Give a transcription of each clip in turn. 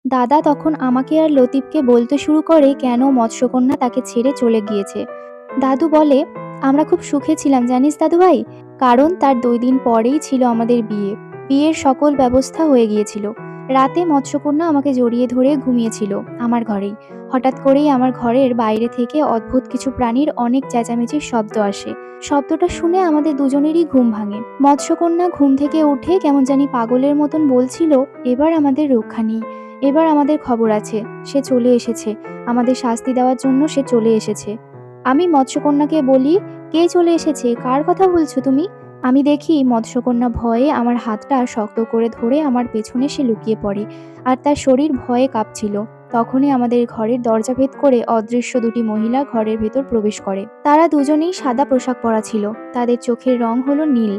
দাদা তখন আমাকে আর লতিফকে বলতে শুরু করে কেন মৎস্যকন্যা তাকে ছেড়ে চলে গিয়েছে। দাদু বলে, আমরা খুব সুখে ছিলাম জানিস দাদু ভাই, কারণ তার 2 দিন পরেই ছিল আমাদের বিয়ে। বিয়ের সকল ব্যবস্থা হয়ে গিয়েছিল। রাতে মৎস্যকন্যা আমাকে জড়িয়ে ধরে ঘুমিয়েছিল আমার ঘরেই। হঠাৎ করেই আমার ঘরের বাইরে থেকে অদ্ভুত কিছু প্রাণীর অনেক চেঁচামেচির শব্দ আসে। শব্দটা শুনে আমাদের দুজনেরই ঘুম ভাঙে। মৎস্যকন্যা ঘুম থেকে উঠে কেমন জানি পাগলের মতন বলছিল, এবার আমাদের রক্ষা নেই, এবার আমাদের খবর আছে, সে চলে এসেছে, আমাদের শাস্তি দেওয়ার জন্য সে চলে এসেছে। আমি মৎস্যকন্যাকে বলি, কে চলে এসেছে, কার কথা বলছো তুমি? আমি দেখি মৎস্যকন্যা ভয়ে আমার হাতটা শক্ত করে ধরে আমার পেছনে সে লুকিয়ে পড়ে, আর তার শরীর ভয়ে কাঁপছিল। তখনই আমাদের ঘরের দরজা ভেদ করে অদৃশ্য 2টি মহিলা ঘরের ভেতর প্রবেশ করে। তারা দুজনেই সাদা পোশাক পরা ছিল, তাদের চোখের রং হলো নীল,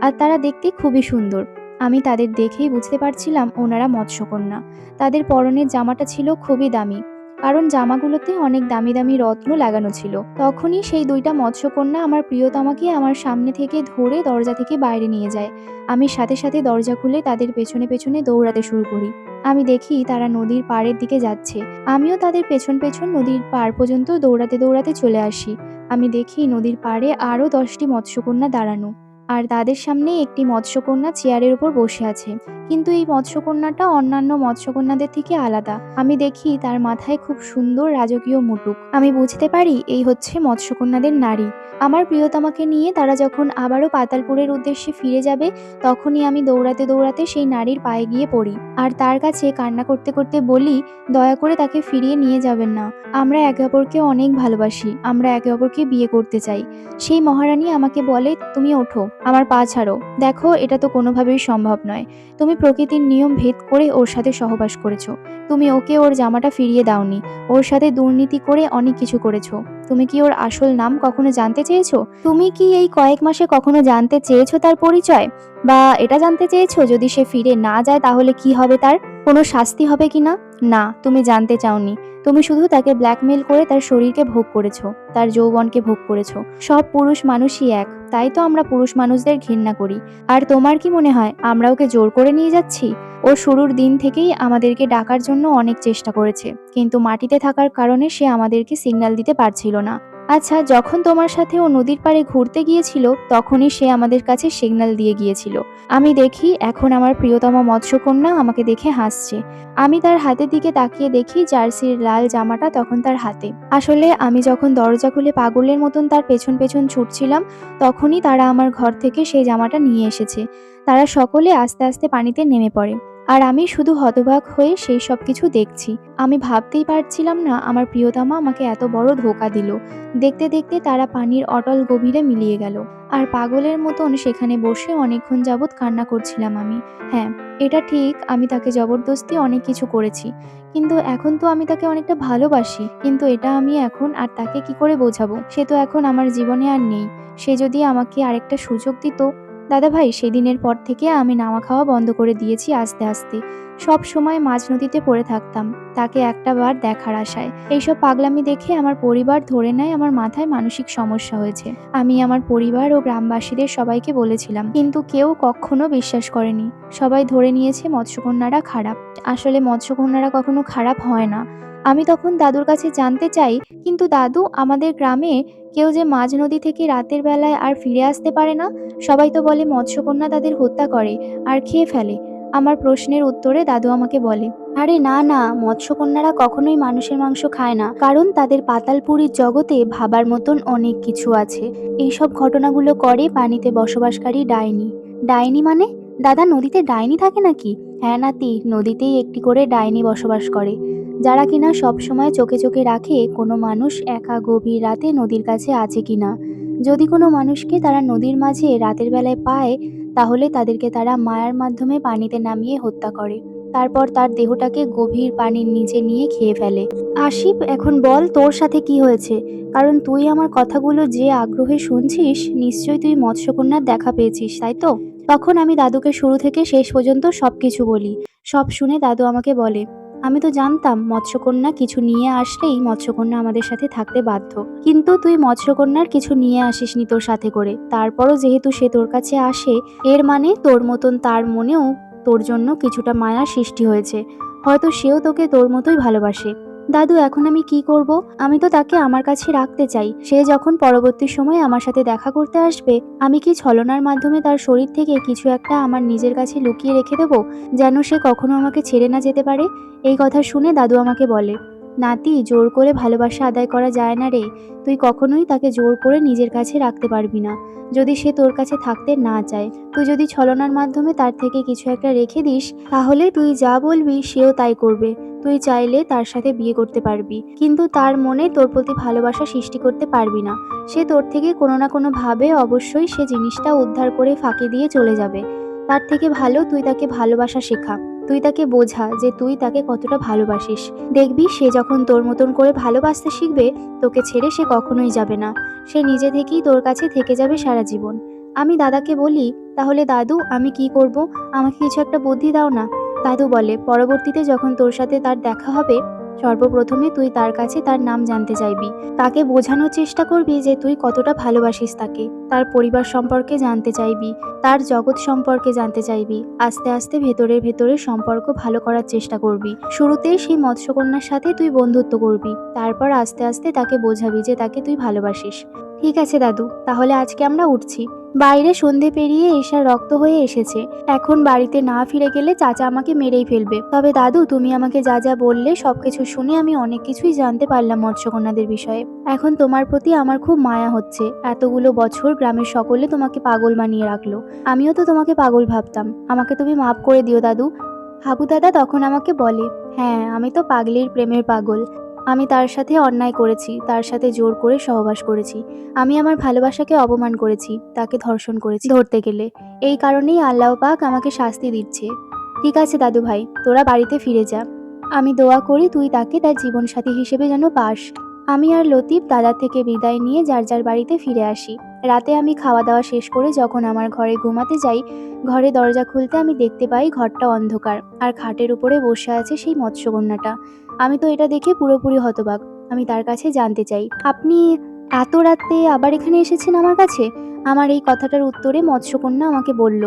আর তারা দেখতে খুবই সুন্দর। আমি তাদের দেখেই বুঝতে পারছিলাম ওনারা মৎস্যকন্যা। তাদের পরনের জামাটা ছিল খুবই দামি, কারণ জামাগুলোতে অনেক দামি দামি রত্ন লাগানো ছিল। তখনই সেই 2টা মৎস্যকন্যা আমার প্রিয়তমাকে আমার সামনে থেকে ধরে দরজা থেকে বাইরে নিয়ে যায়। আমি সাথে সাথে দরজা খুলে তাদের পেছনে পেছনে দৌড়াতে শুরু করি। আমি দেখি তারা নদীর পাড়ের দিকে যাচ্ছে। আমিও তাদের পেছন পেছন নদীর পাড় পর্যন্ত দৌড়াতে দৌড়াতে চলে আসি। আমি দেখি নদীর পাড়ে আরো 10টি মৎস্যকন্যা দাঁড়ানো, আর তাদের সামনে একটি মৎস্যকন্যা চেয়ারের উপর বসে আছে। কিন্তু এই মৎস্যকন্যাটা অন্যান্য মৎস্যকন্যাদের থেকে আলাদা। আমি দেখি তার মাথায় খুব সুন্দর রাজকীয় মুকুট। আমি বুঝতে পারি এই হচ্ছে মৎস্যকন্যাদের নারী। আমার প্রিয়তমাকে নিয়ে তারা যখন আবারও পাতালপুরের উদ্দেশ্যে ফিরে যাবে, তখনই আমি দৌড়াতে দৌড়াতে সেই নারীর পায়ে গিয়ে পড়ি, আর তার কাছে কান্না করতে করতে বলি, দয়া করে তাকে ফিরিয়ে নিয়ে যাবেন না। আমরা একে অপরকে অনেক ভালোবাসি, আমরা একে অপরকে বিয়ে করতে চাই। সেই মহারানী আমাকে বলে, তুমি ওঠো, আমার পা ছাড়ো, দেখো এটা তো কোনোভাবেই সম্ভব নয়। তুমি প্রকৃতির নিয়ম ভেদ করে ওর সাথে সহবাস করেছো। তুমি ওকে ওর জামাটা ফিরিয়ে দাওনি। ওর সাথে দুর্নীতি করে অনেক কিছু করেছো। তুমি কি ওর আসল নাম কখনো জানতে চেয়েছো? তুমি কি এই কয়েক মাসে কখনো জানতে চেয়েছো তার পরিচয়? বা এটা জানতে চেয়েছো যদি সে ফিরে না যায় তাহলে কি হবে, তার কোনো শাস্তি হবে কিনা? না, তুমি জানতে চাওনি। তুমি শুধু তাকে ব্ল্যাকমেল করে তার শরীরকে ভোগ করেছো, তার যৌবনকে ভোগ করেছো। সব পুরুষ মানুষই এক, তাই তো আমরা পুরুষ মানুষদের ঘৃণা করি। আর তোমার কি মনে হয় আমরা ওকে জোর করে নিয়ে যাচ্ছি? ও শুরুর দিন থেকেই আমাদেরকে ডাকার জন্য অনেক চেষ্টা করেছে, কিন্তু মাটিতে থাকার কারণে সে আমাদেরকে সিগন্যাল দিতে পারছিল না। আচ্ছা, যখন তোমার সাথে ও নদীর পাড়ে ঘুরতে গিয়েছিল তখনই সে আমাদের কাছে সিগন্যাল দিয়ে গিয়েছিল। আমি দেখি এখন আমার প্রিয়তমা মৎস্যকন্যা আমাকে দেখে হাসছে। আমি তার হাতের দিকে তাকিয়ে দেখি জার্সির লাল জামাটা তখন তার হাতে। আসলে আমি যখন দরজা খুলে পাগলের মতন তার পেছন পেছন ছুটছিলাম, তখনই তারা আমার ঘর থেকে সেই জামাটা নিয়ে এসেছে। তারা সকলে আস্তে আস্তে পানিতে নেমে পড়ে, আর আমি শুধু হতবাক হয়ে সেই সব কিছু দেখছি। আমি ভাবতেই পারছিলাম না আমার প্রিয়তমা আমাকে এত বড় ধোঁকা দিল। দেখতে দেখতে তারা পানির অটল গভীরে মিলিয়ে গেল, আর পাগলের মতন সেখানে বসে অনেকক্ষণ যাবৎ কান্না করছিলাম আমি। হ্যাঁ, এটা ঠিক, আমি তাকে জবরদস্তি অনেক কিছু করেছি, কিন্তু এখন তো আমি তাকে অনেকটা ভালোবাসি। কিন্তু এটা আমি এখন আর তাকে কি করে বোঝাবো? সে তো এখন আমার জীবনে আর নেই। সে যদি আমাকে আরেকটা সুযোগ দিত। দাদা ভাই, সেদিনের পর থেকে আমি নাওয়া খাওয়া বন্ধ করে দিয়েছি আস্তে আস্তে। সব সময় মাঝ নদীতে পড়ে থাকতাম তাকে একটা বার দেখার আশায়। এইসব পাগলামি দেখে আমার পরিবার ধরে নেয় আমার মাথায় মানসিক সমস্যা হয়েছে। আমি আমার পরিবার ও গ্রামবাসীদের সবাইকে বলেছিলাম, কিন্তু কেউ কখনো বিশ্বাস করেনি। সবাই ধরে নিয়েছে মৎস্যকন্যারা খারাপ। আসলে মৎস্যকন্যারা কখনো খারাপ হয় না। আমি তখন দাদুর কাছে জানতে চাই, কিন্তু দাদু, আমাদের গ্রামে কেউ যে মাঝ নদী থেকে রাতের বেলায় আর ফিরে আসতে পারে না। সবাই তো বলে মৎস্যকন্যা তাদের হত্যা করে আর খেয়ে ফেলে। আমার প্রশ্নের উত্তরে দাদু আমাকে বলে, আরে না না, মৎস্যকন্যারা কখনোই মানুষের মাংস খায় না, কারণ তাদের পাতালপুরীর জগতে ভাবার মতন অনেক কিছু আছে। এইসব ঘটনাগুলো করে পানিতে বসবাসকারী ডাইনি। ডাইনি মানে? দাদা, নদীতে ডাইনি থাকে নাকি? হ্যাঁ নাতি, নদীতেই একটি করে ডাইনি বসবাস করে, যারা কিনা সব সময় চোখে চোখে রাখে কোনো মানুষ একা গভীর রাতে নদীর কাছে আছে কিনা। যদি কোনো মানুষকে তারা নদীর মাঝে রাতের বেলায় পায়, তাহলে তাদেরকে তারা মায়ার মাধ্যমে পানিতে নামিয়ে হত্যা করে। তারপর তার দেহটাকে গভীর পানির নিচে নিয়ে খেয়ে ফেলে। আশিফ, এখন বল তোর সাথে কি হয়েছে? কারণ তুই আমার কথাগুলো যে আগ্রহে শুনছিস, নিশ্চয়ই তুই মৎস্যকন্যার দেখা পেয়েছিস, তাই তো? তখন আমি দাদুকে শুরু থেকে শেষ পর্যন্ত সবকিছু বলি। সব শুনে দাদু আমাকে বলে, আমি তো জানতাম মৎস্যকন্যা কিছু নিয়ে আসলেই মৎস্যকন্যা আমাদের সাথে থাকতে বাধ্য, কিন্তু তুই মৎস্যকন্যার কিছু নিয়ে আসিসনি তোর সাথে করে। তারপরও যেহেতু সে তোর কাছে আসে, এর মানে তোর মতন তার মনেও তোর জন্য কিছুটা মায়া সৃষ্টি হয়েছে। হয়তো সেও তোকে তোর মতোই ভালোবাসে। দাদু, এখন আমি কি করব? আমি তো তাকে আমার কাছে রাখতে চাই। সে যখন পরবর্তী সময়ে আমার সাথে দেখা করতে আসবে, আমি কি ছলনার মাধ্যমে তার শরীর থেকে কিছু একটা আমার নিজের কাছে লুকিয়ে রেখে দেবো, যেন সে কখনো আমাকে ছেড়ে না যেতে পারে? এই কথা শুনে দাদু আমাকে বলে, নাতি, জোর করে ভালোবাসা আদায় করা যায় না রে। তুই কখনোই তাকে জোর করে নিজের কাছে রাখতে পারবি না। যদি সে তোর কাছে থাকতে না চায়, তুই যদি ছলনার মাধ্যমে তার থেকে কিছু একটা রেখে দিস, তাহলে তুই যা বলবি সেও তাই করবে। তুই চাইলে তার সাথে বিয়ে করতে পারবি, কিন্তু তার মনে তোর প্রতি ভালোবাসা সৃষ্টি করতে পারবি না। সে তোর থেকে কোনো না কোনো ভাবে অবশ্যই সে জিনিসটা উদ্ধার করে ফাঁকি দিয়ে চলে যাবে। তার থেকে ভালো তুই তাকে ভালোবাসা শেখা। তুই তাকে বোঝা যে তুই তাকে কতটা ভালোবাসিস। দেখবি সে যখন তোর মতন করে ভালোবাসতে শিখবে, তোকে ছেড়ে সে কখনোই যাবে না। সে নিজে থেকেই তোর কাছে থেকে যাবে সারা জীবন। আমি দাদাকে বলি, তাহলে দাদু, আমি কি করব? আমাকে কিছু একটা বুদ্ধি দাও না। দাদু বলে, পরবর্তীতে যখন তোর সাথে তার দেখা হবে, সর্বপ্রথমে তুই তার কাছে তার নাম জানতে চাইবি। তাকে বোঝানোর চেষ্টা করবি যে তুই কতটা ভালোবাসিস তাকে। তার পরিবার সম্পর্কে জানতে চাইবি, তার জগৎ সম্পর্কে জানতে চাইবি। আস্তে আস্তে ভেতরে ভেতরে সম্পর্ক ভালো করার চেষ্টা করবি। শুরুতে সেই মৎস্যকন্যার সাথে তুই বন্ধুত্ব করবি, তারপর আস্তে আস্তে তাকে বোঝাবি যে তাকে তুই ভালোবাসিস। ঠিক আছে দাদু, তাহলে আজকে আমরা উঠছি। বাইরে সন্ধে পেরিয়ে এশার রক্ত হয়ে এসেছে। এখন বাড়িতে না ফিরে গেলে চাচা আমাকে মেরেই ফেলবে। তবে দাদু, তুমি আমাকে যা যা বললে সবকিছু শুনে আমি অনেক কিছুই জানতে পারলাম মৎস্যকন্যাদের বিষয়ে। এখন তোমার প্রতি আমার খুব মায়া হচ্ছে। এতগুলো বছর গ্রামের সকলে তোমাকে পাগল বানিয়ে রাখলো। আমিও তো তোমাকে পাগল ভাবতাম। আমাকে তুমি মাফ করে দিও দাদু। হাবু দাদা তখন আমাকে বলে, হ্যাঁ, আমি তো পাগলির প্রেমের পাগল। আমি তার সাথে অন্যায় করেছি, তার সাথে জোর করে সহবাস করেছি। আমি আমার ভালোবাসাকে অপমান করেছি, তাকে ধর্ষণ করেছি ধরতে গেলে। এই কারণেই আল্লাহ পাক আমাকে শাস্তি দিচ্ছে। ঠিক আছে দাদু ভাই, তোরা বাড়িতে ফিরে যা। আমি দোয়া করি তুই তাকে তার জীবনসাথী হিসেবে যেন পাস। আমি আর লতিফ দাদা থেকে বিদায় নিয়ে যার যার বাড়িতে ফিরে আসি। রাতে আমি খাওয়া দাওয়া শেষ করে যখন আমার ঘরে ঘুমাতে যাই, ঘরে দরজা খুলতে আমি দেখতে পাই ঘরটা অন্ধকার, আর খাটের উপরে বসে আছে সেই মৎস্যকন্যাটা। আমি তো এটা দেখে পুরোপুরি হতবাক। আমি তার কাছে জানতে চাই, আপনি এত রাতে আবার এখানে এসেছেন আমার কাছে? আমার এই কথাটার উত্তরে মৎস্যকন্যা আমাকে বলল,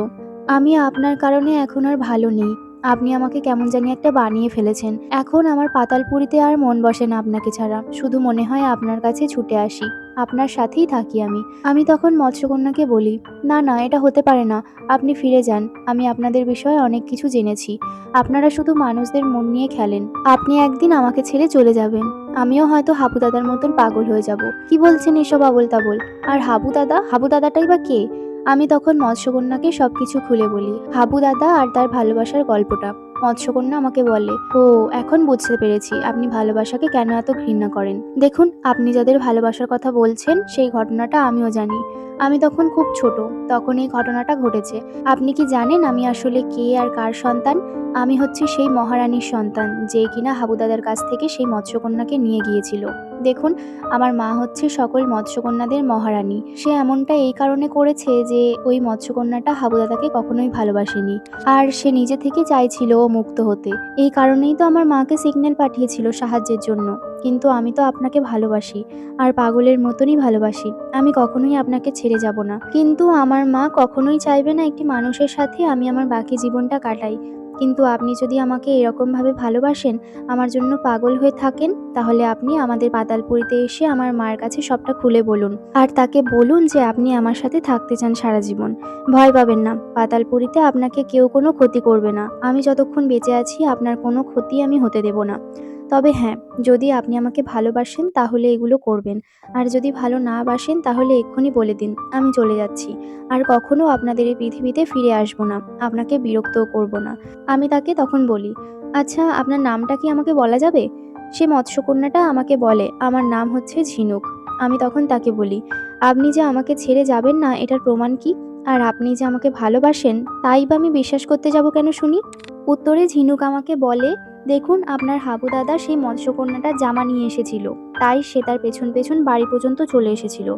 আমি আপনার কারণে এখন আর ভালো নেই। আপনি আমাকে কেমন জানি একটা বানিয়ে ফেলেছেন। এখন আমার পাতালপুরীতে আর মন বসে না আপনাকে ছাড়া। শুধু মনে হয় আপনার কাছে ছুটে আসি, আপনার সাথেই থাকি আমি। আমি তখন মৎস্যকন্যাকে বলি, না না, এটা হতে পারে না। আপনি ফিরে যান। আমি আপনাদের বিষয়ে অনেক কিছু জেনেছি। আপনারা শুধু মানুষদের মন নিয়ে খেলেন। আপনি একদিন আমাকে ছেড়ে চলে যাবেন। আমিও হয়তো হাবু দাদার মতন পাগল হয়ে যাব। কি বলছেন এসব আবোল তাবোল? আর হাবু দাদা, হাবু দাদাটাই বা কে? আমি তখন মৎস্যকন্যাকে সবকিছু খুলে বলি, হাবু দাদা আর তার ভালোবাসার গল্পটা। মৎস্যকন্যা আমাকে বলে, ও, এখন বুঝতে পেরেছি আপনি ভালোবাসাকে কেন এত ঘৃণা করেন। দেখুন, আপনি যাদের ভালোবাসার কথা বলছেন সেই ঘটনাটা আমিও জানি। আমি তখন খুব ছোট, তখন এই ঘটনাটা ঘটেছে। আপনি কি জানেন আমি আসলে কে আর কার সন্তান? আমি হচ্ছি সেই মহারানীর সন্তান, যে কিনা হাবু দাদার কাছ থেকে সেই মৎস্যকন্যাকে নিয়ে গিয়েছিল। দেখুন, আমার মা হচ্ছে সকল মৎস্যকন্যাদের মহারানী। সে এমনটা এই কারণে করেছে যে ওই মৎস্যকন্যাটা হাবু দাদাকে কখনোই ভালোবাসেনি, আর সে নিজে থেকে চাইছিল ও মুক্ত হতে। এই কারণেই তো আমার মাকে সিগন্যাল পাঠিয়েছিল সাহায্যের জন্য। কিন্তু আমি তো আপনাকে ভালোবাসি, আর পাগলের মতনই ভালোবাসি। আমি কখনোই আপনাকে ছেড়ে যাব না। কিন্তু আমার মা কখনোই চাইবে না একটি মানুষের সাথে আমি আমার বাকি জীবনটা কাটাই। কিন্তু আপনি যদি আমাকে এরকমভাবে ভালোবাসেন, আমার জন্য পাগল হয়ে থাকেন, তাহলে আপনি আমাদের পাতালপুরীতে এসে আমার মায়ের কাছে সবটা খুলে বলুন। আর তাকে বলুন যে আপনি আমার সাথে থাকতে চান সারা জীবন। ভয় পাবেন না, পাতালপুরীতে আপনাকে কেউ কোনো ক্ষতি করবে না। আমি যতক্ষণ বেঁচে আছি আপনার কোনো ক্ষতি আমি হতে দেব না। তবে হ্যাঁ, যদি আপনি আমাকে ভালোবাসেন তাহলে এগুলো করবেন। আর যদি ভালো না বাসেন তাহলে এক্ষুনি বলে দিন, আমি চলে যাচ্ছি। আর কখনো আপনাদের এই পৃথিবীতে ফিরে আসবো না, আপনাকে বিরক্তও করব না। আমি তাকে তখন বলি, আচ্ছা, আপনার নামটা কি আমাকে বলা যাবে? সে মৎস্যকন্যাটা আমাকে বলে, আমার নাম হচ্ছে ঝিনুক। আমি তখন তাকে বলি, আপনি যে আমাকে ছেড়ে যাবেন না এটার প্রমাণ কি? আর আপনি যে আমাকে ভালোবাসেন তাই বা আমি বিশ্বাস করতে যাব কেন শুনি? উত্তরে ঝিনুক আমাকে বলে, দেখুন, আপনার হাবু দাদা সেই মৎস্যকন্যাটার জামা নিয়ে এসেছিল, তাই সে তার পেছন পেছন বাড়ি পর্যন্ত চলে এসেছিল।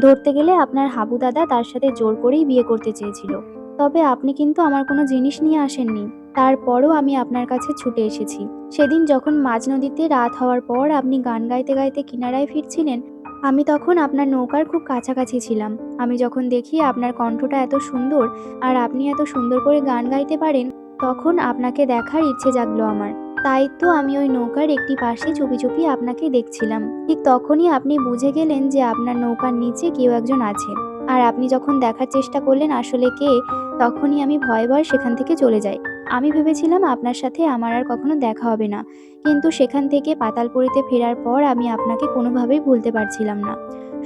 ধরতে গেলে আপনার হাবু দাদা তার সাথে জোর করেই বিয়ে করতে চেয়েছিল। তবে আপনি কিন্তু আমার কোনো জিনিস নিয়ে আসেননি। তারপরও আমি আপনার কাছে ছুটে এসেছি। সেদিন যখন মাঝ নদীতে রাত হওয়ার পর আপনি গান গাইতে গাইতে কিনারায় ফিরছিলেন, আমি তখন আপনার নৌকার খুব কাছাকাছি ছিলাম। আমি যখন দেখি আপনার কণ্ঠটা এত সুন্দর আর আপনি এত সুন্দর করে গান গাইতে পারেন, তখন আপনাকে দেখার ইচ্ছে জাগলো আমার। তাই তো আমি ওই নৌকার একটি পাশে চুপি চুপি আপনাকে দেখছিলাম। ঠিক তখনই আপনি বুঝে গেলেন যে আপনার নৌকার নিচে কেউ একজন আছে। আর আপনি যখন দেখার চেষ্টা করলেন আসলে কে, তখনই আমি ভয়ে ভয়ে সেখান থেকে চলে যাই। আমি ভেবেছিলাম আপনার সাথে আমার আর কখনো দেখা হবে না। কিন্তু সেখান থেকে পাতালপুরীতে ফেরার পর আমি আপনাকে কোনোভাবেই ভুলতে পারছিলাম না।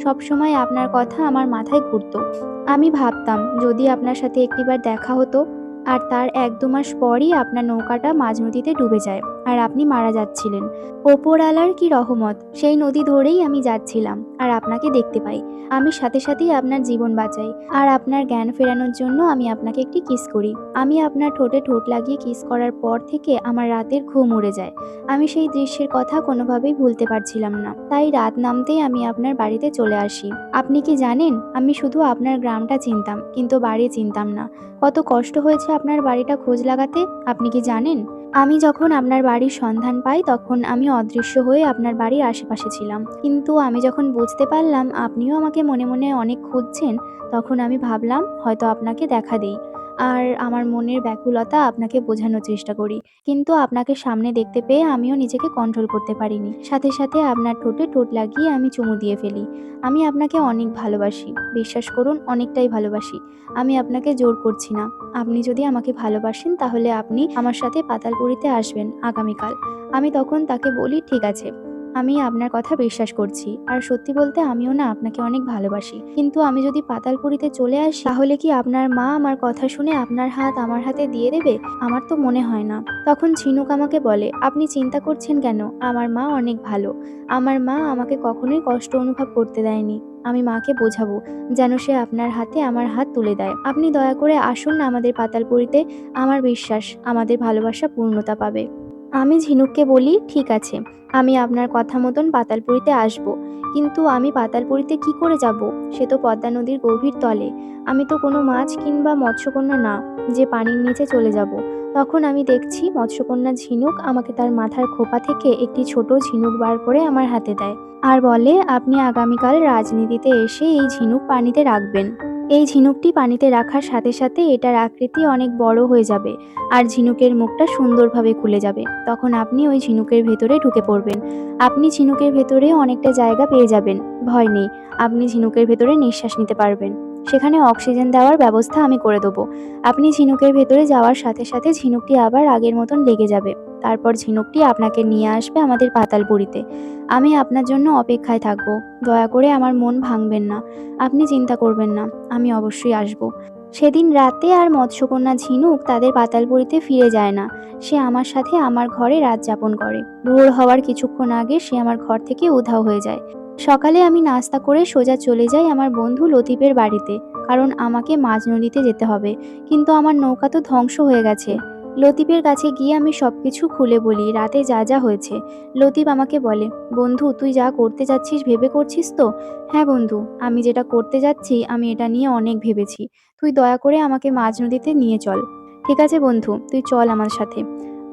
সবসময় আপনার কথা আমার মাথায় ঘুরতো। আমি ভাবতাম যদি আপনার সাথে একটিবার দেখা হতো। আর তার ১-২ মাস পরই আপনার নৌকাটা মাঝ নদীতে ডুবে যায় আর আপনি মারা যাচ্ছিলেন। ওপরওয়ালার কি রহমত, সেই নদী ধরেই আমি যাচ্ছিলাম আর আপনাকে দেখতে পাই। আমি সাথে সাথেই আপনার জীবন বাঁচাই আর আপনার জ্ঞান ফেরানোর জন্য আমি আপনাকে একটি কিস করি। আমি আপনার ঠোঁটে ঠোঁট লাগিয়ে কিস করার পর থেকে আমার রাতের ঘুম উড়ে যায়। আমি সেই দৃশ্যের কথা কোনোভাবেই ভুলতে পারছিলাম না। তাই রাত নামতেই আমি আপনার বাড়িতে চলে আসি। আপনি কি জানেন, আমি শুধু আপনার গ্রামটা চিনতাম কিন্তু বাড়ি চিনতাম না। কত কষ্ট হয়েছে আপনার বাড়িটা খোঁজ লাগাতে, আপনি কি জানেন? আমি যখন আপনার বাড়ির সন্ধান পাই তখন আমি অদৃশ্য হয়ে আপনার বাড়ির আশেপাশে ছিলাম। কিন্তু আমি যখন বুঝতে পারলাম আপনিও আমাকে মনে মনে অনেক খুঁজছেন, তখন আমি ভাবলাম হয়তো আপনাকে দেখা দেই। আর আমার মনের ব্যাকুলতা আপনাকে বোঝানোর চেষ্টা করি। কিন্তু আপনাকে সামনে দেখতে পেয়ে আমিও নিজেকে কন্ট্রোল করতে পারিনি। সাথে সাথে আপনার ঠোঁটে ঠোঁট লাগিয়ে আমি চুমু দিয়ে ফেলি। আমি আপনাকে অনেক ভালোবাসি। বিশ্বাস করুন, অনেকটাই ভালোবাসি। আমি আপনাকে জোর করছি না। আপনি যদি আমাকে ভালোবাসেন তাহলে আপনি আমার সাথে পাতালপুরীতে আসবেন আগামীকাল। আমি তখন তাকে বলি, ঠিক আছে, আমি আপনার কথা বিশ্বাস করছি। আর সত্যি বলতে আমিও না আপনাকে অনেক ভালোবাসি। কিন্তু আমি যদি পাতালপুরীতে চলে আসি তাহলে কি আপনার মা আমার কথা শুনে আপনার হাত আমার হাতে দিয়ে দেবে? আমার তো মনে হয় না। তখন ঝিনুক আমাকে বলে, আপনি চিন্তা করছেন কেন? আমার মা অনেক ভালো। আমার মা আমাকে কখনোই কষ্ট অনুভব করতে দেয়নি। আমি মাকে বোঝাবো যেন সে আপনার হাতে আমার হাত তুলে দেয়। আপনি দয়া করে আসুন না আমাদের পাতালপুরীতে। আমার বিশ্বাস আমাদের ভালোবাসা পূর্ণতা পাবে। আমি ঝিনুককে বলি, ঠিক আছে, আমি আপনার কথা মতন পাতালপুরীতে আসবো। কিন্তু আমি পাতালপুরীতে কি করে যাব? সে তো পদ্মা নদীর গভীর তলে। আমি তো কোনো মাছ কিংবা মৎস্যকন্যা না যে পানির নিচে চলে যাব। তখন আমি দেখছি মৎস্যকন্যা ঝিনুক আমাকে তার মাথার খোপা থেকে একটি ছোট ঝিনুক বার করে আমার হাতে দেয়। আর বলে, আপনি আগামীকাল রাজনীতিতে এসে এই ঝিনুক পানিতে রাখবেন। এই ঝিনুকটি পানিতে রাখার সাথে সাথে এটার আকৃতি অনেক বড় হয়ে যাবে আর ঝিনুকের মুখটা সুন্দরভাবে খুলে যাবে। তখন আপনি ওই ঝিনুকের ভেতরে ঢুকে পড়বেন। আপনি ঝিনুকের ভেতরে অনেকটা জায়গা পেয়ে যাবেন। ভয় নেই, আপনি ঝিনুকের ভেতরে নিঃশ্বাস নিতে পারবেন। সেখানে অক্সিজেন দেওয়ার ব্যবস্থা আমি করে দেবো। আপনি ঝিনুকের ভেতরে যাওয়ার সাথে সাথে ঝিনুকটি আবার আগের মতন লেগে যাবে। তারপর ঝিনুকটি আপনাকে নিয়ে আসবে আমাদের পাতালপুরীতে। আমি আপনার জন্য অপেক্ষায় থাকবো। দয়া করে আমার মন ভাঙবেন না। আপনি চিন্তা করবেন না, আমি অবশ্যই আসবো। সেদিন রাতে আর মৎস্যকন্যা ঝিনুক তাদের পাতালপুরীতে ফিরে যায় না। সে আমার সাথে আমার ঘরে রাত যাপন করে। ভোর হওয়ার কিছুক্ষণ আগে সে আমার ঘর থেকে উধাও হয়ে যায়। সকালে আমি নাস্তা করে সোজা চলে যাই আমার বন্ধু লতিফের বাড়িতে, কারণ আমাকে মাঝ নদীতে যেতে হবে। কিন্তু আমার নৌকা তো ধ্বংস হয়ে গেছে। লতিফের কাছে গিয়ে আমি সবকিছু খুলে বলি, রাতে যা যা হয়েছে। লতিফ আমাকে বলে, বন্ধু তুই যা করতে যাচ্ছিস ভেবে করছিস তো? হ্যাঁ বন্ধু, আমি যেটা করতে যাচ্ছি আমি এটা নিয়ে অনেক ভেবেছি। তুই দয়া করে আমাকে মাঝ নদীতে নিয়ে চল। ঠিক আছে বন্ধু, তুই চল আমার সাথে।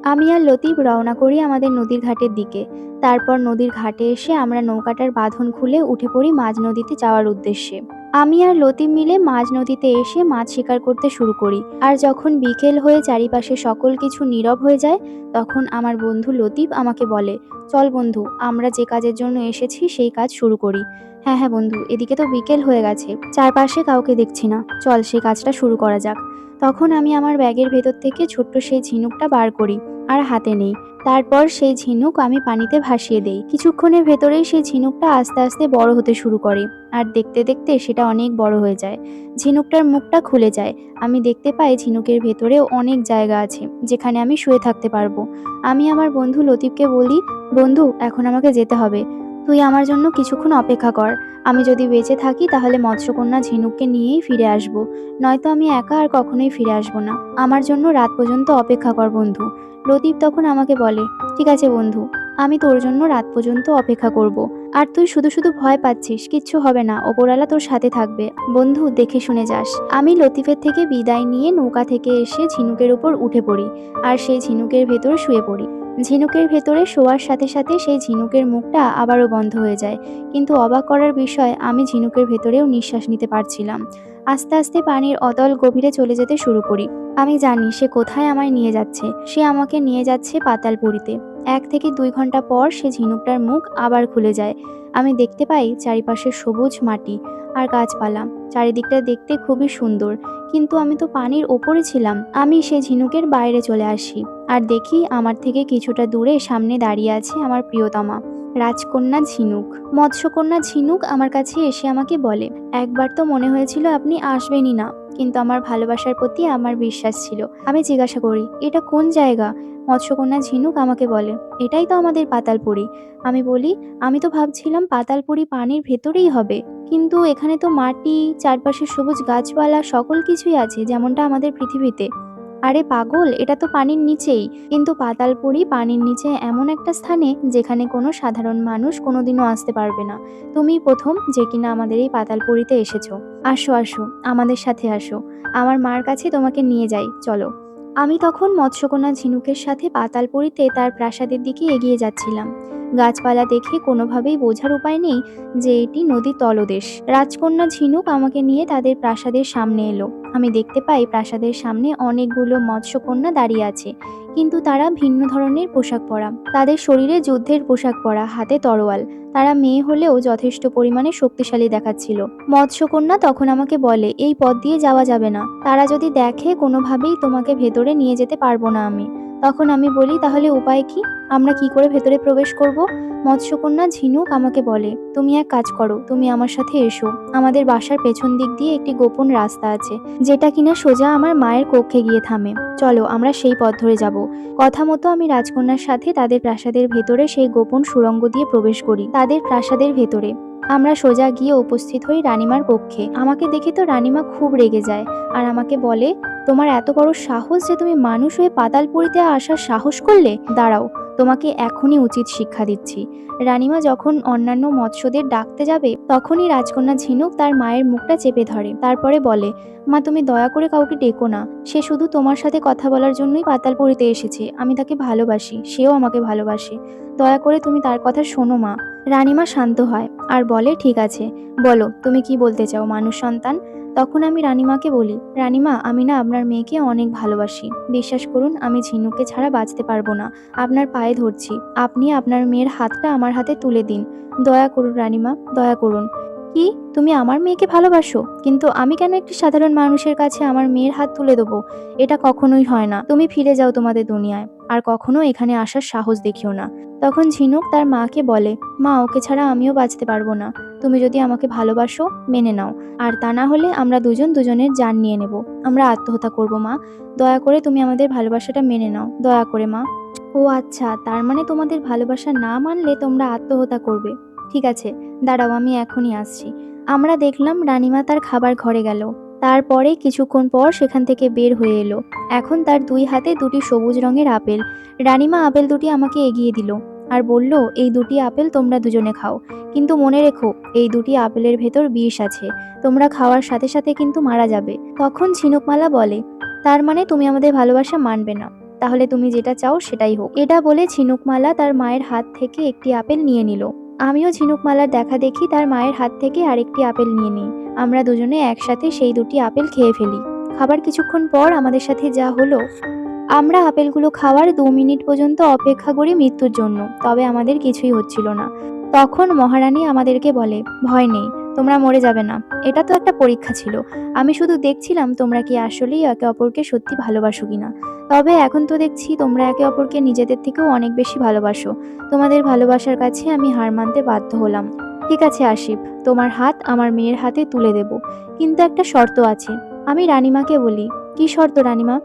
আমি আর লতিফ রওনা করি আমাদের নদীর ঘাটের দিকে। তারপর নদীর ঘাটে এসে আমরা নৌকাটার বাঁধন খুলে উঠে পড়ি মাঝ নদীতে যাওয়ার উদ্দেশ্যে। আমি আর লতিফ মিলে মাঝ নদীতে এসে মাছ শিকার করতে শুরু করি। আর যখন বিকেল হয়ে চারিপাশে সকল কিছু নীরব হয়ে যায়, তখন আমার বন্ধু লতিফ আমাকে বলে, চল বন্ধু, আমরা যে কাজের জন্য এসেছি সেই কাজ শুরু করি। হ্যাঁ হ্যাঁ বন্ধু, এদিকে তো বিকেল হয়ে গেছে, চারপাশে কাউকে দেখছি না, চল সেই কাজটা শুরু করা যাক। তখন আমি আমার ব্যাগের ভেতর থেকে ছোট্ট সেই ঝিনুকটা বার করি আর হাতে নেই। তারপর সেই ঝিনুক আমি পানিতে ভাসিয়ে দেই। কিছুক্ষণের ভেতরেই সেই ঝিনুকটা আস্তে আস্তে বড় হতে শুরু করে আর দেখতে দেখতে সেটা অনেক বড় হয়ে যায়। ঝিনুকটার মুখটা খুলে যায়। আমি দেখতে পাই ঝিনুকের ভেতরেও অনেক জায়গা আছে যেখানে আমি শুয়ে থাকতে পারবো। আমি আমার বন্ধু লতিফকে বলি, বন্ধু এখন আমাকে যেতে হবে। তুই আমার জন্য কিছুক্ষণ অপেক্ষা কর। আমি যদি বেঁচে থাকি তাহলে মৎস্যকন্যা ঝিনুককে নিয়েই ফিরে আসব। নয়তো আমি একা আর কখনোই ফিরে আসব না। আমার জন্য রাত পর্যন্ত অপেক্ষা কর বন্ধু। লতিফ তখন আমাকে বলে, ঠিক আছে বন্ধু, আমি তোর জন্য রাত পর্যন্ত অপেক্ষা করব। আর তুই শুধু শুধু ভয় পাচ্ছিস, কিচ্ছু হবে না, ওপরওয়ালা তোর সাথে থাকবে। বন্ধু দেখে শুনে যাস। আমি লতিফের থেকে বিদায় নিয়ে নৌকা থেকে এসে ঝিনুকের উপর উঠে পড়ি আর সেই ঝিনুকের ভেতর শুয়ে পড়ি। ঝিনুকের ভেতরে শোয়ার সাথে সাথে সেই ঝিনুকের মুখটা আবারও বন্ধ হয়ে যায়। কিন্তু অবাক করার বিষয়, আমি ঝিনুকের ভেতরেও নিঃশ্বাস নিতে পারছিলাম। আস্তে আস্তে পানির অতল গভীরে চলে যেতে শুরু করি। আমি জানি সে কোথায় আমায় নিয়ে যাচ্ছে। সে আমাকে নিয়ে যাচ্ছে পাতালপুরীতে। ১ থেকে ২ ঘন্টা পর সে ঝিনুকটার মুখ আবার খুলে যায়। আমি দেখতে পাই চারিপাশে সবুজ মাটি আর গাছপালা। চারিদিকটা দেখতে খুবই সুন্দর। কিন্তু আমি তো পানির ওপরে ছিলাম। আমি সেই ঝিনুকের বাইরে চলে আসি আর দেখি আমার থেকে কিছুটা দূরে সামনে দাঁড়িয়ে আছে আমার প্রিয়তমা, রাজকন্যা ঝিনুক। মৎস্যকন্যা ঝিনুক আমার কাছে এসে আমাকে বলে, একবার তো মনে হয়েছিল আপনি আসবেনই না, কিন্তু আমার ভালোবাসার প্রতি আমার বিশ্বাস ছিল। আমি জিজ্ঞাসা করি, এটা কোন জায়গা? মৎস্যকন্যা ঝিনুক আমাকে বলে, এটাই তো আমাদের পাতালপুরী। আমি বলি, আমি তো ভাবছিলাম পাতালপুরী পানির ভেতরেই হবে, কিন্তু এখানে তো মাটি, চারপাশে সবুজ গাছপালা, সকল কিছুই আছে যেমনটা আমাদের পৃথিবীতে। আরে পাগল, এটা তো পানির নিচেই। কিন্তু পাতালপুরী পানির নিচে এমন একটা স্থানে যেখানে কোনো সাধারণ মানুষ কোনোদিনও আসতে পারবে না। তুমিই প্রথম যে কিনা আমাদের এই পাতালপুরীতে এসেছো। আসো আসো, আমাদের সাথে আসো। আমার মার কাছে তোমাকে নিয়ে যাই, চলো। আমি তখন মৎস্যকন্যা ঝিনুকের সাথে পাতালপুরীতে তার প্রাসাদের দিকে এগিয়ে যাচ্ছিলাম। গাছপালা দেখে কোনোভাবেই বোঝার উপায় নেই যে এটি নদীর তলদেশ। রাজকন্যা ঝিনুক আমাকে নিয়ে তাদের প্রাসাদের সামনে এলো। আমি দেখতে পাই প্রাসাদের সামনে অনেকগুলো মৎস্যকন্যা দাঁড়িয়ে আছে, কিন্তু তারা ভিন্ন ধরনের পোশাক পরা। তাদের শরীরে যুদ্ধের পোশাক পরা, হাতে তরোয়াল। তারা মেয়ে হলেও যথেষ্ট পরিমাণে শক্তিশালী দেখাচ্ছিল। মৎস্যকন্যা তখন আমাকে বলে, এই পথ দিয়ে যাওয়া যাবে না। তারা যদি দেখে কোনোভাবেই তোমাকে ভেতরে নিয়ে যেতে পারবো না আমি। তখন আমি বলি, তাহলে উপায় কি? আমরা কি করে ভেতরে প্রবেশ করব? মৎস্যকন্যা ঝিনুক আমাকে বলে, তুমি এক কাজ করো, তুমি আমার সাথে এসো। আমাদের বাসার পেছন দিক দিয়ে একটি গোপন রাস্তা আছে, যেটা কিনা সোজা আমার মায়ের কক্ষে গিয়ে থামে। চলো আমরা সেই পথ ধরে যাব। কথা মতো আমি রাজকন্যার সাথে তাদের প্রাসাদের ভেতরে সেই গোপন সুড়ঙ্গ দিয়ে প্রবেশ করি। তাদের প্রাসাদের ভেতরে আমরা সোজা গিয়ে উপস্থিত হই রানীমার কক্ষে। আমাকে দেখে তো রানীমা খুব রেগে যায় আর আমাকে বলে, তোমার এত বড় সাহস যে তুমি মানুষ হয়ে পাতালপুরীতে আসার সাহস করলে? দাঁড়াও, তোমাকে এখনই উচিত শিক্ষা দিচ্ছি। রানীমা যখন অন্যান্য মৎস্যদের ডাকতে যাবে, তখনই রাজকন্যা ঝিনুক তার মায়ের মুখটা চেপে ধরে। তারপরে বলে, মা তুমি দয়া করে কাউকে ডেকো না। সে শুধু তোমার সাথে কথা বলার জন্যই পাতালপুরীতে এসেছে। আমি তাকে ভালোবাসি, সেও আমাকে ভালোবাসে। দয়া করে তুমি তার কথা শোনো মা। রানীমা শান্ত হয় আর বলে, ঠিক আছে, বলো তুমি কি বলতে চাও মানুষ সন্তান। তখন আমি রানীমাকে বলি, রানীমা আমি না আপনার মেয়েকে অনেক ভালোবাসি। বিশ্বাস করুন, আমি ঝিনুককে ছাড়া বাঁচতে পারবো না। আপনার পায়ে ধরছি, আপনি আপনার মেয়ের হাতটা আমার হাতে তুলে দিন। দয়া করুন রানীমা, দয়া করুন। কি, তুমি আমার মেয়েকে ভালোবাসো? কিন্তু আমি কেন একটি সাধারণ মানুষের কাছে আমার মেয়ের হাত তুলে দেবো? এটা কখনোই হয় না। তুমি ফিরে যাও তোমাদের দুনিয়ায়, আর কখনো এখানে আসার সাহস দেখিও না। তখন ঝিনুক তার মাকে বলে, মা ওকে ছাড়া আমিও বাঁচতে পারবো না। তুমি যদি আমাকে ভালোবাসো মেনে নাও, আর তা না হলে আমরা দুজন দুজনের জান নিয়ে নেব। আমরা আত্মহত্যা করব মা। দয়া করে তুমি আমাদের ভালোবাসাটা মেনে নাও, দয়া করে মা। ও আচ্ছা, তার মানে তোমাদের ভালোবাসা না মানলে তোমরা আত্মহত্যা করবে। ঠিক আছে, দাঁড়াও আমি এখনই আসছি। আমরা দেখলাম রানীমা তার খাবার ঘরে গেল। তারপরে কিছুক্ষণ পর সেখান থেকে বের হয়ে এলো। এখন তার ২ হাতে ২টি সবুজ রঙের আপেল। রানীমা আপেল দুটি আমাকে এগিয়ে দিল আর বলল, এই ২টি আপেল তোমরা দুজনে খাও। কিন্তু মনে রেখো, এই ২টি আপেলের ভেতর বিষ আছে। তোমরা খাওয়ার সাথে সাথে কিন্তু মারা যাবে। তখন ঝিনুকমালা বলে, তার মানে তুমি আমাদের ভালোবাসা মানবে না? তাহলে তুমি যেটা চাও সেটাই হোক। এটা বলে ঝিনুকমালা তার মায়ের হাত থেকে একটি আপেল নিয়ে নিল। আমিও ঝিনুকমালার দেখা দেখি তার মায়ের হাত থেকে আরেকটি আপেল নিয়ে নিই। আমরা দুজনে একসাথে সেই ২টি আপেল খেয়ে ফেলি। খাবার কিছুক্ষণ পর আমাদের সাথে যা হলো, আমরা আপেলগুলো খাওয়ার ২ মিনিট পর্যন্ত অপেক্ষা করি মৃত্যুর জন্য, তবে আমাদের কিছুই হচ্ছিল না। তখন মহারানী আমাদেরকে বলে, ভয় নেই, তোমরা মরে যাবে না। এটা তো একটা পরীক্ষা ছিল। আমি শুধু দেখছিলাম তোমরা কি আসলেই একে অপরকে সত্যি ভালোবাসো কিনা। তবে এখন তো দেখছি তোমরা একে অপরকে নিজেদের থেকেও অনেক বেশি ভালোবাসো। তোমাদের ভালোবাসার কাছে আমি হার মানতে বাধ্য হলাম। ঠিক আছে আসিফ, তোমার হাত আমার মেয়ের হাতে তুলে দেব, কিন্তু একটা শর্ত আছে। আমি রানীমাকে বলি, কি শর্ত রানীমা?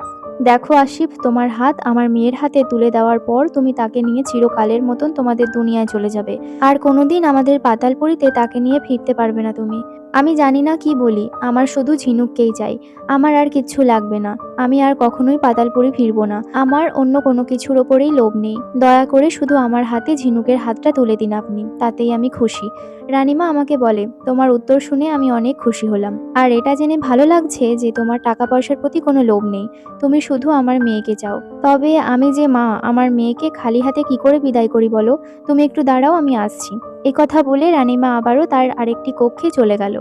দেখো আসিফ, তোমার হাত আমার মেয়ের হাতে তুলে দেওয়ার পর তুমি তাকে নিয়ে চিরকালের মতন তোমাদের দুনিয়ায় চলে যাবে, আর কোনোদিন আমাদের পাতালপুরীতে তাকে নিয়ে ফিরতে পারবে না তুমি। আমি জানি না কি বলি, আমার শুধু ঝিনুককেই চাই। আমার আর কিচ্ছু লাগবে না। আমি আর কখনোই পাতালপুরী ফিরবো না। আমার অন্য কোনো কিছুর ওপরেই লোভ নেই। দয়া করে শুধু আমার হাতে ঝিনুকের হাতটা তুলে দিন আপনি, তাতেই আমি খুশি। রানীমা আমাকে বলে, তোমার উত্তর শুনে আমি অনেক খুশি হলাম। আর এটা জেনে ভালো লাগছে যে তোমার টাকা পয়সার প্রতি কোনো লোভ নেই। তুমি শুধু আমার মেয়েকে চাও। তবে আমি যে মা, আমার মেয়েকে খালি হাতে কি করে বিদায় করি বলো? তুমি একটু দাঁড়াও, আমি আসছি। এ কথা বলে রানীমা আবারও তার আরেকটি কক্ষে চলে গেল।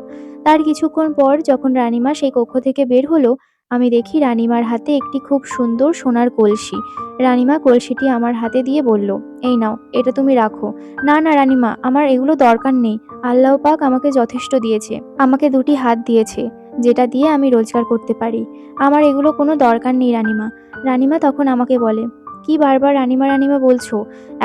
তার কিছুক্ষণ পর যখন রানীমা সেই কক্ষ থেকে বের হলো, আমি দেখি রানীমার হাতে একটি খুব সুন্দর সোনার কলসি। রানীমা কলসিটি আমার হাতে দিয়ে বলল, এই নাও, এটা তুমি রাখো। না না রানীমা, আমার এগুলো দরকার নেই। আল্লাহ পাক আমাকে যথেষ্ট দিয়েছে। আমাকে দুটি হাত দিয়েছে, যেটা দিয়ে আমি রোজগার করতে পারি। আমার এগুলো কোনো দরকার নেই রানীমা। রানীমা তখন আমাকে বলে, কি বারবার রানীমা রানীমা বলছো?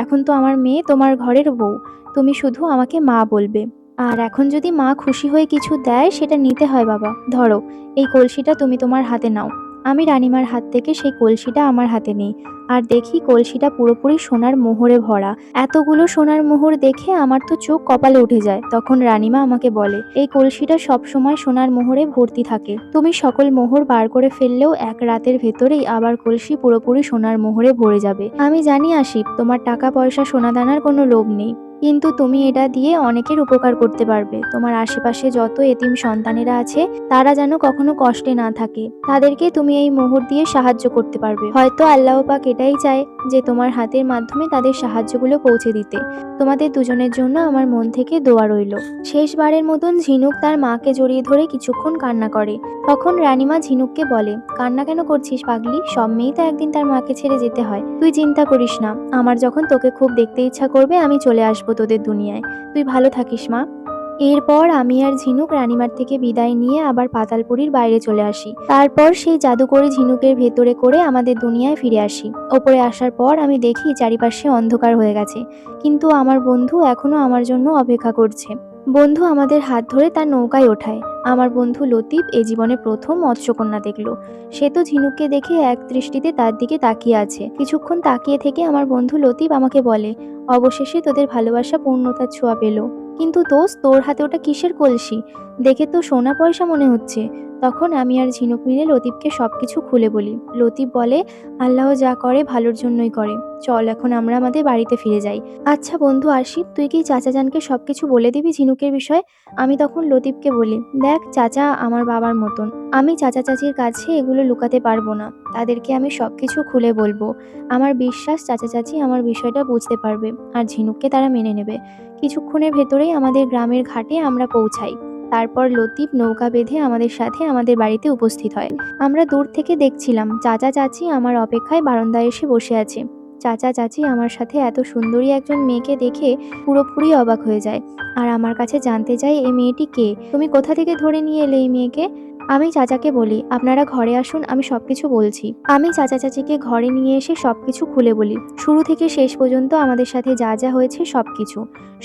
এখন তো আমার মেয়ে তোমার ঘরের বউ। তুমি শুধু আমাকে মা বলবে। আর এখন যদি মা খুশি হয়ে কিছু দেয় সেটা নিতে হয় বাবা। ধরো, এই কলসিটা তুমি তোমার হাতে নাও। আমি রানীমার হাত থেকে সেই কলসিটা আমার হাতে নিই, আর দেখি কলসিটা পুরোপুরি সোনার মোহরে ভরা। এতগুলো সোনার মোহর দেখে আমার তো চোখ কপালে উঠে যায়। তখন রানীমা আমাকে বলে, এই কলসিটা সবসময় সোনার মোহরে ভর্তি থাকে। তুমি সকল মোহর বার করে ফেললেও এক রাতের ভেতরেই আবার কলসি পুরোপুরি সোনার মোহরে ভরে যাবে। আমি জানি আসিফ, তোমার টাকা পয়সা সোনা দানার কোনো লোভ নেই, কিন্তু তুমি এটা দিয়ে অনেকের উপকার করতে পারবে। তোমার আশেপাশে যত এতিম সন্তানেরা আছে, তারা যেন কখনো কষ্টে না থাকে, তাদেরকে তুমি এই মোহর দিয়ে সাহায্য করতে পারবে। হয়তো আল্লাহ পাক এটাই চায় যে তোমার হাতের মাধ্যমে তাদের সাহায্যগুলো পৌঁছে দিতে। তোমাদের দুজনের জন্য আমার মন থেকে দোয়া রইল। শেষবারের মতন ঝিনুক তার মাকে জড়িয়ে ধরে কিছুক্ষণ কান্না করে। তখন রানীমা ঝিনুককে বলে, কান্না কেন করছিস পাগলি? সব মেয়েই তো একদিন তার মাকে ছেড়ে যেতে হয়। তুই চিন্তা করিস না, আমার যখন তোকে খুব দেখতে ইচ্ছা করবে আমি চলে আসবো তোদের দুনিয়ায়। তুই ভালো থাকিস মা। এরপর আমি আর ঝিনুক রানীমার থেকে বিদায় নিয়ে আবার পাতালপুরীর বাইরে চলে আসি। তারপর সেই জাদুকরি ঝিনুকের ভেতরে করে আমাদের দুনিয়ায় ফিরে আসি। ওপরে আসার পর আমি দেখি চারিপাশে অন্ধকার হয়ে গেছে, কিন্তু আমার বন্ধু এখনো আমার জন্য অপেক্ষা করছে। বন্ধু আমাদের হাত ধরে তার নৌকায় ওঠায়। আমার বন্ধু লতিফ এ জীবনে প্রথম মৎস্যকন্যা দেখলো। সে তো ঝিনুককে দেখে এক দৃষ্টিতে তার দিকে তাকিয়ে আছে। কিছুক্ষণ তাকিয়ে থেকে আমার বন্ধু লতিফ আমাকে বলে, অবশেষে তোদের ভালোবাসা পূর্ণতার ছোঁয়া পেল। কিন্তু দোস্ত, তোর হাতে ওটা কিসের কলসি? দেখে তো সোনা পয়সা মনে হচ্ছে। তখন আমি আর ঝিনুক মিলে লতিফকে সবকিছু খুলে বলি। লতিফ বলে, আল্লাহ যা করে ভালোর জন্যই করে। চল এখন আমরা আমাদের বাড়িতে ফিরে যাই। আচ্ছা বন্ধু আসিফ, তুই কি চাচা জানকে সবকিছু বলে দিবি ঝিনুকের বিষয়ে? আমি তখন লতিফকে বলি, দেখ চাচা আমার বাবার মতন, আমি চাচা চাচির কাছে এগুলো লুকাতে পারবো না। তাদেরকে আমি সবকিছু খুলে বলবো। আমার বিশ্বাস চাচা চাচি আমার বিষয়টা বুঝতে পারবে, আর ঝিনুককে তারা মেনে নেবে। কিছুক্ষণের ভেতরেই আমাদের গ্রামের ঘাটে আমরা পৌঁছাই। তারপর লতিফ নৌকা বেঁধে আমাদের সাথে আমাদের বাড়িতে উপস্থিত হয়। আমরা দূর থেকে দেখছিলাম চাচা চাচি আমার অপেক্ষায় বারান্দায় এসে বসে আছে। চাচা চাচি আমার সাথে এত সুন্দরী একজন মেয়েকে দেখে পুরোপুরি অবাক হয়ে যায়, আর আমার কাছে জানতে চায়, এই মেয়েটি কে? তুমি কোথা থেকে ধরে নিয়ে এলে এই মেয়েকে? আমি চাচাকে বলি, আপনারা ঘরে আসুন, আমি সবকিছু বলছি। আমি চাচা চাচিকে ঘরে নিয়ে এসে সবকিছু খুলে বলি, শুরু থেকে শেষ পর্যন্ত আমাদের সাথে যা যা হয়েছে সবকিছু।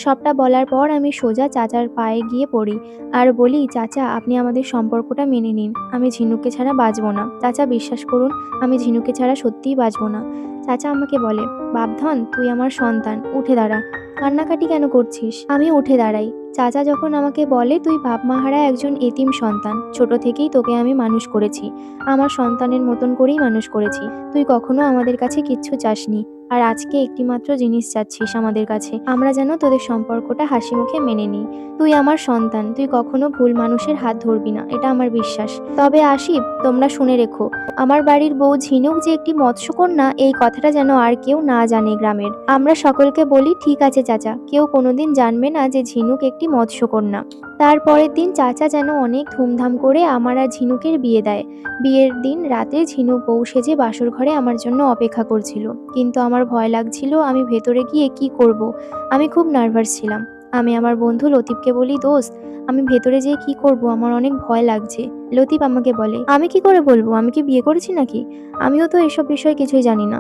সবটা বলার পর আমি সোজা চাচার পায়ে গিয়ে পড়ি আর বলি, চাচা আপনি আমাদের সম্পর্কটা মেনে নিন। আমি ঝিনুককে ছাড়া বাঁচবো না। চাচা বিশ্বাস করুন, আমি ঝিনুককে ছাড়া সত্যিই বাঁচবো না। চাচা আমাকে বলে, বাপধন তুই আমার সন্তান, উঠে দাঁড়া। কান্নাকাটি কেন করছিস? আমি উঠে দাঁড়াই। চাচা যখন আমাকে বলে, তুই বাপ মাহারা একজন এতিম সন্তান, ছোট থেকেই তোকে আমি মানুষ করেছি, আমার সন্তানের মতন করেই মানুষ করেছি। তুই কখনো আমাদের কাছে কিচ্ছু চাসনি, আর আজকে একটিমাত্র জিনিস চাচ্ছিস আমাদের কাছে, আমরা যেন তোদের সম্পর্কটা হাসি মুখে মেনে নিই। তুই আমার সন্তান, তুই কখনো ভুল মানুষের হাত ধরবি না, এটা আমার বিশ্বাস। তবে আসিফ, তোমরা শুনে রেখো, আমার বাড়ির বউ ঝিনুক যে একটি মৎস্যকন্যা, এই কথাটা যেন আর কেউ না জানে গ্রামের। আমরা সকলকে বলি, ঠিক আছে চাচা, কেউ কোনোদিন জানবে না যে ঝিনুক একটি মৎস্যকন্যা। তারপরের দিন চাচা যেন অনেক ধুমধাম করে আমার আর ঝিনুকের বিয়ে দেয়। বিয়ের দিন রাতে ঝিনুক বউ সেজে বাসর ঘরে আমার জন্য অপেক্ষা করছিল, কিন্তু আমার ভয় লাগছিল আমি ভেতরে গিয়ে কি করব। আমি খুব নার্ভাস ছিলাম। আমি আমার বন্ধু লতিফকে বলি, দোস্ত আমি ভেতরে যেয়ে কি করব, আমার অনেক ভয় লাগছে। লতিফ আমাকে বলে, আমি কি করে বলবো, আমি কি বিয়ে করেছি নাকি? আমিও তো এসব বিষয়ে কিছুই জানি না।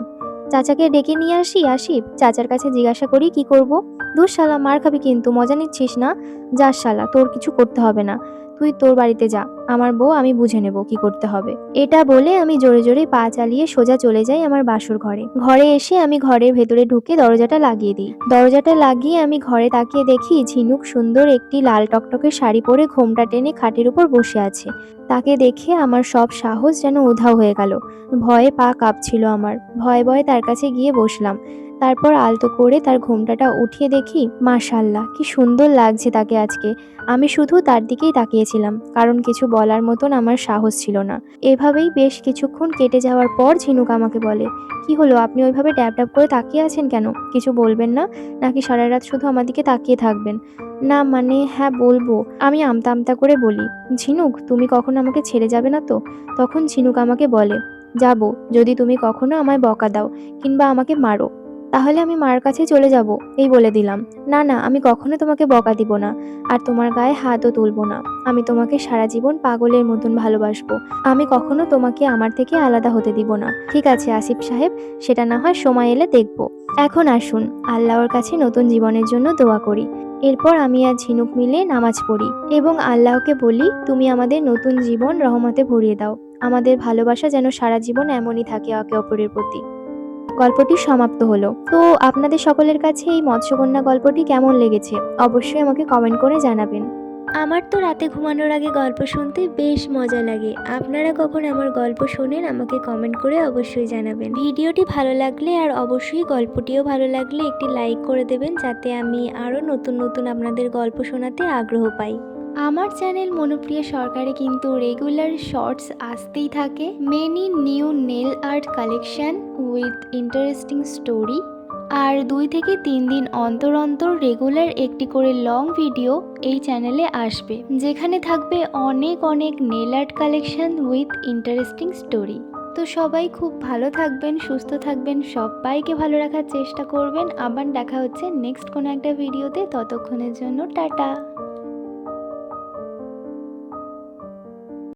চাচাকে ডেকে নিয়ে আসি, আসিফ চাচার কাছে জিজ্ঞাসা করি কি করব। ধুর শালা, মার খাবি কিন্তু, মজা নিচ্ছিস না? যা শালা, তোর কিছু করতে হবে না, তুই তোর বাড়িতে যা, আমার বউ আমি বুঝে নেব কি করতে হবে। এটা বলে আমি জোরে জোরে পা চালিয়ে সোজা চলে যাই আমার বাসর ঘরে। ঘরে এসে আমি ঘরের ভেতরে ঢুকে দরজাটা লাগিয়ে দিই। দরজাটা লাগিয়ে আমি ঘরে তাকিয়ে দেখি ঝিনুক সুন্দর একটি লাল টকটকে শাড়ি পরে ঘোমটা টেনে খাটের উপর বসে আছে। তাকে দেখে আমার সব সাহস যেন উধাও হয়ে গেল। ভয়ে পা কাঁপছিল আমার। ভয়ে ভয়ে তার কাছে গিয়ে বসলাম। তারপর আলতো করে তার ঘোমটাটা উঠিয়ে দেখি মাশাআল্লাহ কি সুন্দর লাগছে তাকে আজকে। আমি শুধু তার দিকেই তাকিয়েছিলাম, কারণ কিছু বলার মতন আমার সাহস ছিল না। এভাবেই বেশ কিছুক্ষণ কেটে যাওয়ার পর ঝিনুক আমাকে বলে, কি হলো, আপনি ওইভাবে ড্যাব ড্যাব করে তাকিয়ে আছেন কেন? কিছু বলবেন না? নাকি সারা রাত শুধু আমার দিকে তাকিয়ে থাকবেন? না মানে হ্যাঁ বলবো। আমি আমতা আমতা করে বলি, ঝিনুক তুমি কখনো আমাকে ছেড়ে যাবে না তো? তখন ঝিনুক আমাকে বলে, যাব, যদি তুমি কখনো আমায় বকা দাও কিংবা আমাকে মারো, তাহলে আমি মার কাছে চলে যাব, এই বলে দিলাম। না না, আমি কখনো তোমাকে বকা দিব না, আর তোমার গায়ে হাতও তুলব না। আমি তোমাকে সারা জীবন পাগলের মতন ভালোবাসবো। আমি কখনো তোমাকে আমার থেকে আলাদা হতে দিব না। ঠিক আছে আসিফ সাহেব, সেটা না হয় সময় এলে দেখব। এখন আসুন আল্লাহর কাছে নতুন জীবনের জন্য দোয়া করি। এরপর আমি আর ঝিনুক মিলে নামাজ পড়ি এবং আল্লাহকে বলি, তুমি আমাদের নতুন জীবন রহমতে ভরিয়ে দাও। আমাদের ভালোবাসা যেন সারা জীবন এমনই থাকে একে অপরের প্রতি। গল্পটি সমাপ্ত হলো। তো আপনাদের সকলের কাছে এই মৎস্যকন্যা গল্পটি কেমন লেগেছে অবশ্যই আমাকে কমেন্ট করে জানাবেন। আমার তো রাতে ঘুমানোর আগে গল্প শুনতে বেশ মজা লাগে। আপনারা কখন আমার গল্প শোনেন আমাকে কমেন্ট করে অবশ্যই জানাবেন। ভিডিওটি ভালো লাগলে আর অবশ্যই গল্পটিও ভালো লাগলে একটি লাইক করে দেবেন, যাতে আমি আরও নতুন নতুন আপনাদের গল্প শোনাতে আগ্রহ পাই। আমার চ্যানেল মনুপ্রিয়া সরকারে কিন্তু রেগুলার শর্টস আসতেই থাকে। Many new nail art collection with interesting story. আর 2 থেকে 3 দিন অন্তর অন্তর রেগুলার একটি করে লং ভিডিও এই চ্যানেলে আসবে, যেখানে থাকবে অনেক অনেক nail art collection with interesting story. তো সবাই খুব ভালো থাকবেন, সুস্থ থাকবেন, সবাইকে ভালো রাখার চেষ্টা করবেন। আবার দেখা হচ্ছে নেক্সট কোনো একটা ভিডিওতে, ততক্ষণের জন্য টাটা।